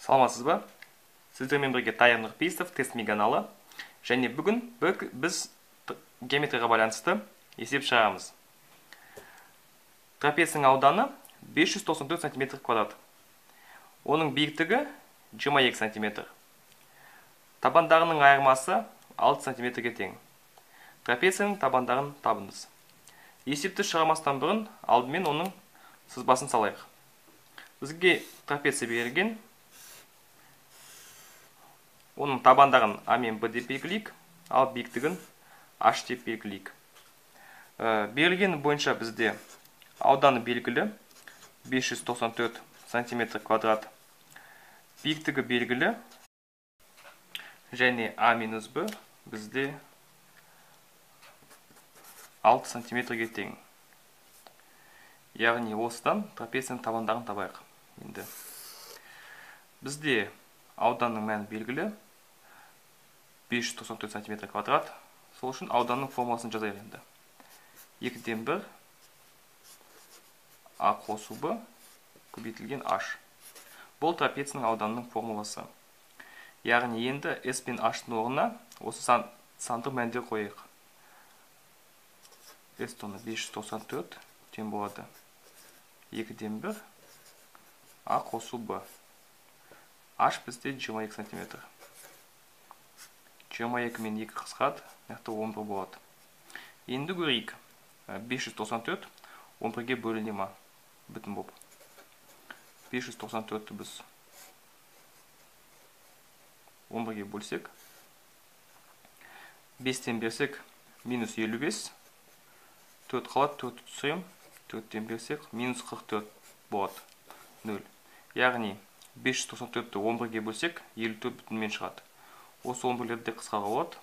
Саламатсыз ба? Сіздермен бірге Тайыр Нұрпейісов, тест каналы. Және бүгін біз геометрияға байланысты есеп шығарамыз. Трапецияның ауданы 594 см квадрат. Оның биіктігі 22 см. Табандарының айырмасы 6 см-ге тең. Трапецияның табандарын табыңыз. Есепті шығармастан бұрын алдымен оның сызбасын салайық. Бізге трапеция берілген. Оның табандарын А мен Б деп белгілейік, ал биіктігін H деп белгілейік. Берілген бойынша бізде ауданы белгілі 594 см квадрат. Биіктігі белгілі және А минус Б бізде 6 см-ге тең. Яғни осыдан трапецияның табандарын табайық. Енді бізде ауданның мәні белгілі 594 см квадрат. Сол үшін ауданның формуласын жазайық енді. 2-ден 1 А қосу Б көбейтілген H. Бұл трапецияның ауданның формуласы. Яғни енді S пен H-ның орнына осы сандық мәндер қойайық. S тоны 594 тең болады 2-ден 1 А қосу Б. H бізде 22 см. 22 мен 2 қысқарады, яқты 11 болады. Енді көрейік. 594 11-ге бөліне ма? Бүтін болып. 594-ті біз 11-ге бөлсек. 5-тен берсек минус 55. 4 қалады, 4 түсірем. 4-тен берсек минус 44 болады. 0. Яғни 594-ті 11-ге бөлсек 54 бүтінмен шығады. Осы 11-лерді қысқаға болады.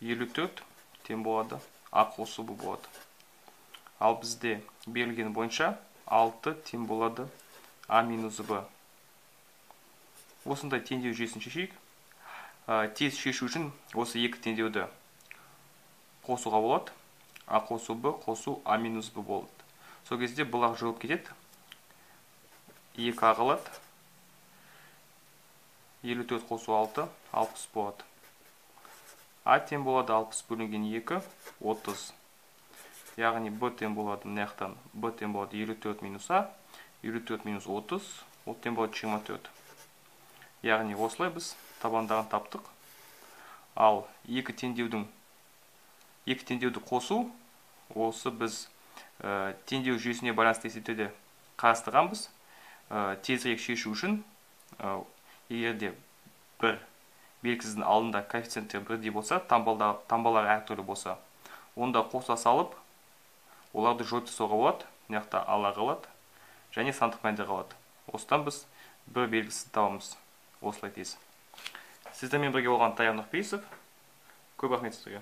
54 тең болады. А қосу Б болады. Ал бізде берілген бойынша 6 тең болады А минус Б. Осындай теңдеу жүйесін шешейік. Тез шешу үшін осы екі теңдеуді қосуға болады. А қосу Б қосу А минус Б болады. Сол кезде бұлар жойылып кетеді. 2 ағылады. 54 қосу 6, 60 болады. А тең болады 60 бөлінген 2, 30. Яғни Б тең болады мынаяқтан. Б тең болады 54 минус А, 54 минус 30, ол тең болады 24. Яғни осылай біз табандарын таптық. Ал екі теңдеуді қосу, осы біз теңдеу жүйесіне байланысты есептеуде қарастырғанбыз. Тезірек шешу үшін егерде бір белгісіздің алдында коэффициенттер бірдей болса, таңбалар әртүрлі болса, онда қоса салып, оларды жойып тастауға болады, мынаяқта ала қалады және сандық мәндер қалады. Осыдан біз бір белгісіз табамыз. Осылай тез. Сіздермен бірге болған Тайыр Нұрпейісов. Көп рахмет сіздерге.